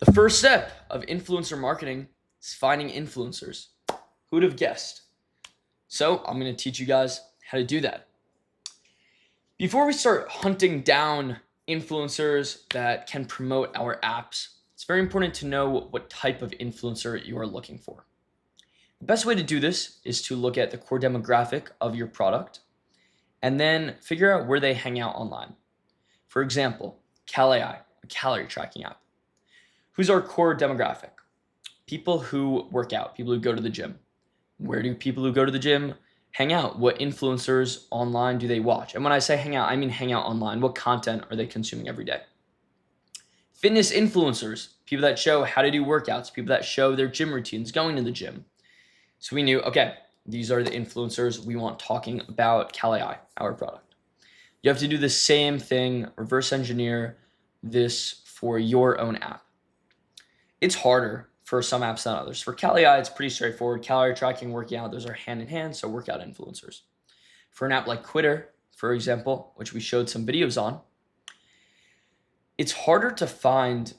The first step of influencer marketing is finding influencers. Who'd have guessed? So I'm going to teach you guys how to do that. Before we start hunting down influencers that can promote our apps, it's very important to know what type of influencer you are looking for. The best way to do this is to look at the core demographic of your product and then figure out where they hang out online. For example, CalAI, a calorie tracking app. Who's our core demographic? People who work out, people who go to the gym. Where do people who go to the gym hang out? What influencers online do they watch? And when I say hang out, I mean hang out online. What content are they consuming every day? Fitness influencers, people that show how to do workouts, people that show their gym routines, going to the gym. So we knew, okay, these are the influencers we want talking about CalAI, our product. You have to do the same thing, reverse engineer this for your own app. It's harder for some apps than others. For CalAI, it's pretty straightforward. Calorie tracking, working out, those are hand in hand, so workout influencers. For an app like Quitter, for example, which we showed some videos on, it's harder to find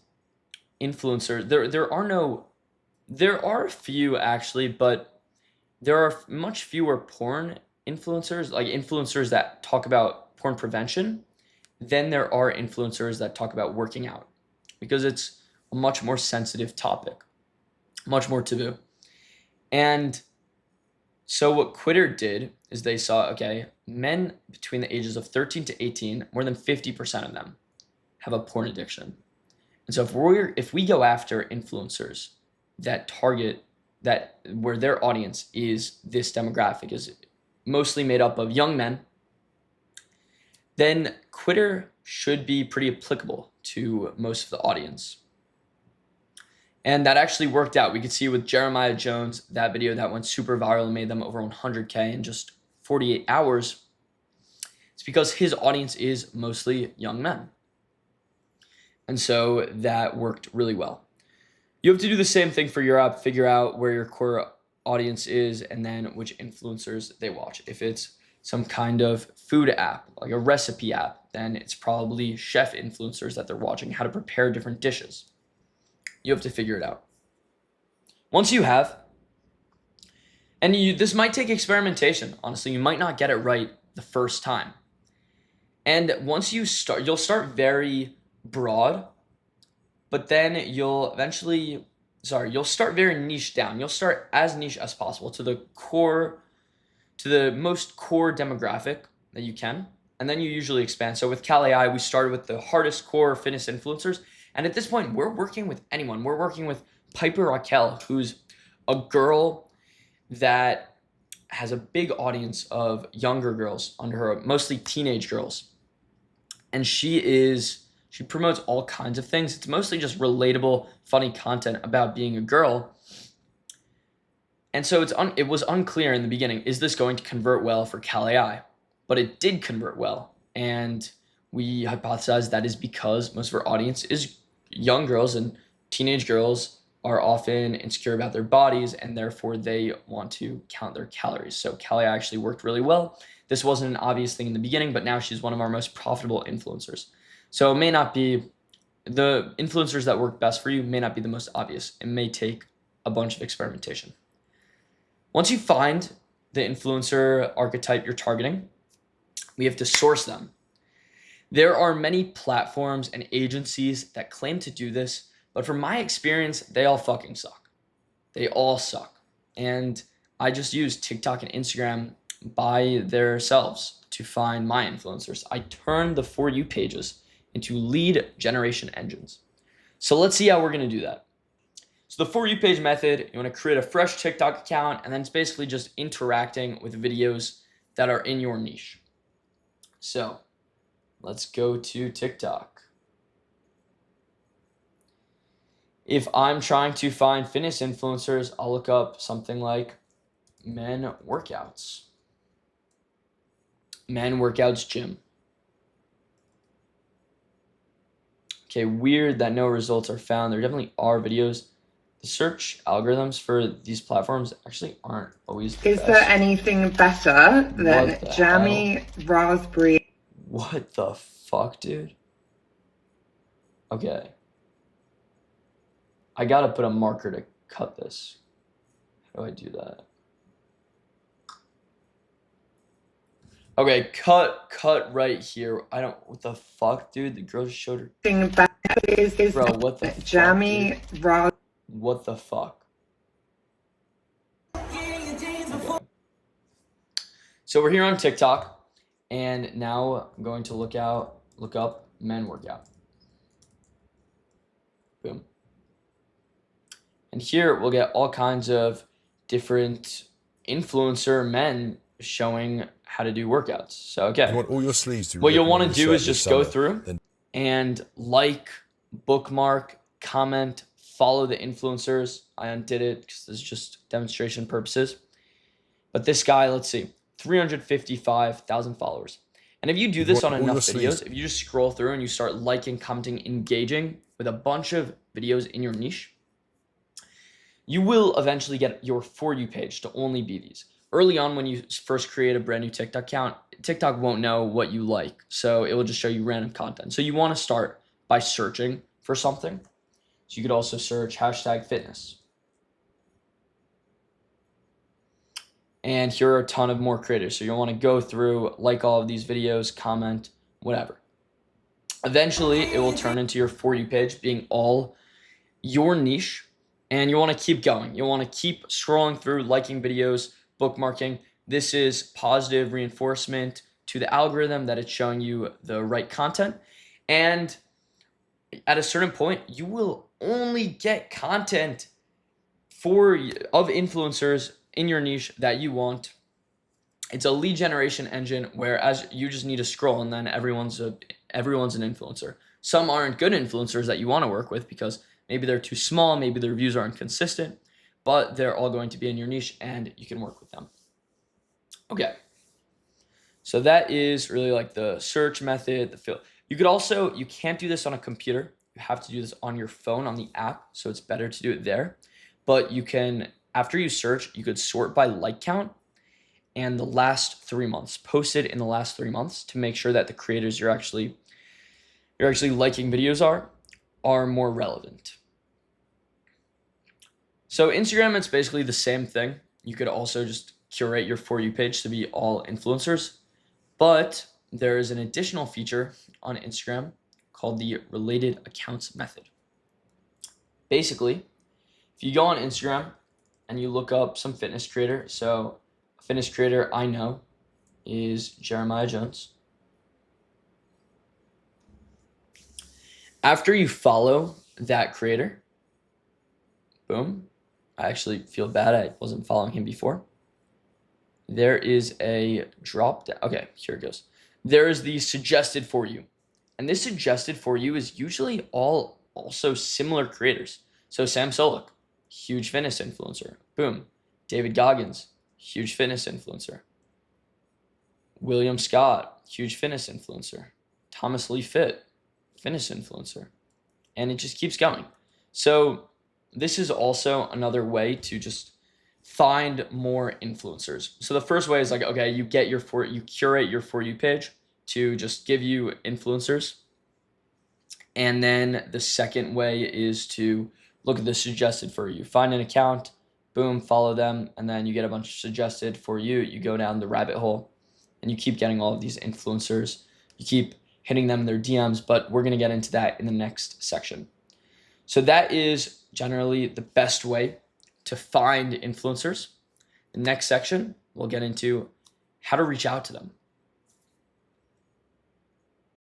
influencers. There are a few actually, but there are much fewer porn influencers, like influencers that talk about porn prevention, than there are influencers that talk about working out, because it's a much more sensitive topic, much more taboo. And so what Quitter did is they saw, okay, men between the ages of 13 to 18, more than 50% of them have a porn addiction. And so if we go after influencers that target that, where their audience is this demographic, is mostly made up of young men, then Quitter should be pretty applicable to most of the audience. And that actually worked out. We could see with Jeremiah Jones, that video that went super viral and made them over 100K in just 48 hours. It's because his audience is mostly young men. And so that worked really well. You have to do the same thing for your app, figure out where your core audience is and then which influencers they watch. If it's some kind of food app, like a recipe app, then it's probably chef influencers that they're watching, how to prepare different dishes. You have to figure it out. Once you have, and this might take experimentation, honestly, you might not get it right the first time. And once you start, you'll start very broad, but then you'll start very niche down. You'll start as niche as possible to the most core demographic that you can, and then you usually expand. So with CalAI, we started with the hardest core fitness influencers, and at this point, we're working with anyone. We're working with Piper Raquel, who's a girl that has a big audience of younger girls under her, mostly teenage girls. And she promotes all kinds of things. It's mostly just relatable, funny content about being a girl. And so it was unclear in the beginning, is this going to convert well for CalAI? But it did convert well. And we hypothesized that is because most of our audience is young girls, and teenage girls are often insecure about their bodies, and therefore they want to count their calories. So CalAI actually worked really well. This wasn't an obvious thing in the beginning, but now she's one of our most profitable influencers. So it may not be, the influencers that work best for you may not be the most obvious. It may take a bunch of experimentation. Once you find the influencer archetype you're targeting, we have to source them. There are many platforms and agencies that claim to do this, but from my experience, they all fucking suck. They all suck. And I just use TikTok and Instagram by themselves to find my influencers. I turn the For You pages into lead generation engines. So let's see how we're going to do that. So the For You page method, you want to create a fresh TikTok account, and then it's basically just interacting with videos that are in your niche. So let's go to TikTok. If I'm trying to find fitness influencers, I'll look up something like men workouts. Men workouts gym. Okay, weird that no results are found. There definitely are videos. The search algorithms for these platforms actually aren't always the best. Is there anything better than jammy raspberry? What the fuck, dude? Okay. I gotta put a marker to cut this. How do I do that? Okay, cut right here. I don't, what the fuck, dude? The girl just showed her. Thing about is Bro, what the fuck, Jamie Ross. What the fuck? Okay. So we're here on TikTok, and now I'm going to look up men workout. Boom. And here we'll get all kinds of different influencer men showing how to do workouts. So, okay. You want all your sleeves to be what you'll written on want to your do shirt is this just go summer. through Then and like, bookmark, comment, follow the influencers. I undid it because this is just demonstration purposes. But this guy, let's see, 355,000 followers. And if you do this on want all enough your videos, sleeves. if you just scroll through and you start liking, commenting, engaging with a bunch of videos in your niche, you will eventually get your For You page to only be these. Early on, when you first create a brand new TikTok account, TikTok won't know what you like. So it will just show you random content. So you want to start by searching for something. So you could also search #fitness. And here are a ton of more creators. So you'll want to go through, like all of these videos, comment, whatever. Eventually, it will turn into your For You page being all your niche. And you want to keep going. You want to keep scrolling through, liking videos, bookmarking. This is positive reinforcement to the algorithm that it's showing you the right content. And at a certain point, you will only get content of influencers in your niche that you want. It's a lead generation engine, whereas you just need to scroll and then everyone's an influencer. Some aren't good influencers that you want to work with because maybe they're too small, maybe their views aren't consistent, but they're all going to be in your niche and you can work with them. Okay. So that is really like the search method, the fill. You can't do this on a computer. You have to do this on your phone, on the app. So it's better to do it there. But you can, after you search, you could sort by like count and the last 3 months, posted in the last 3 months to make sure that the creators you're actually liking videos are more relevant. So Instagram, it's basically the same thing. You could also just curate your For You page to be all influencers, but there is an additional feature on Instagram called the related accounts method. Basically, if you go on Instagram and you look up some fitness creator, so a fitness creator I know is Jeremiah Jones. After you follow that creator, boom, I actually feel bad I wasn't following him before. There is a drop down. Okay, here it goes. There is the suggested For You. And this suggested For You is usually all also similar creators. So Sam Sulek, huge fitness influencer. Boom. David Goggins, huge fitness influencer. William Scott, huge fitness influencer. Thomas Lee Fit, fitness influencer. And it just keeps going. So this is also another way to just find more influencers. So the first way is like, okay, you curate your For You page to just give you influencers. And then the second way is to look at the suggested For You. Find an account, boom, follow them, and then you get a bunch of suggested For You. You go down the rabbit hole and you keep getting all of these influencers. You keep hitting them in their DMs, but we're going to get into that in the next section. So that is generally the best way to find influencers. The next section, we'll get into how to reach out to them.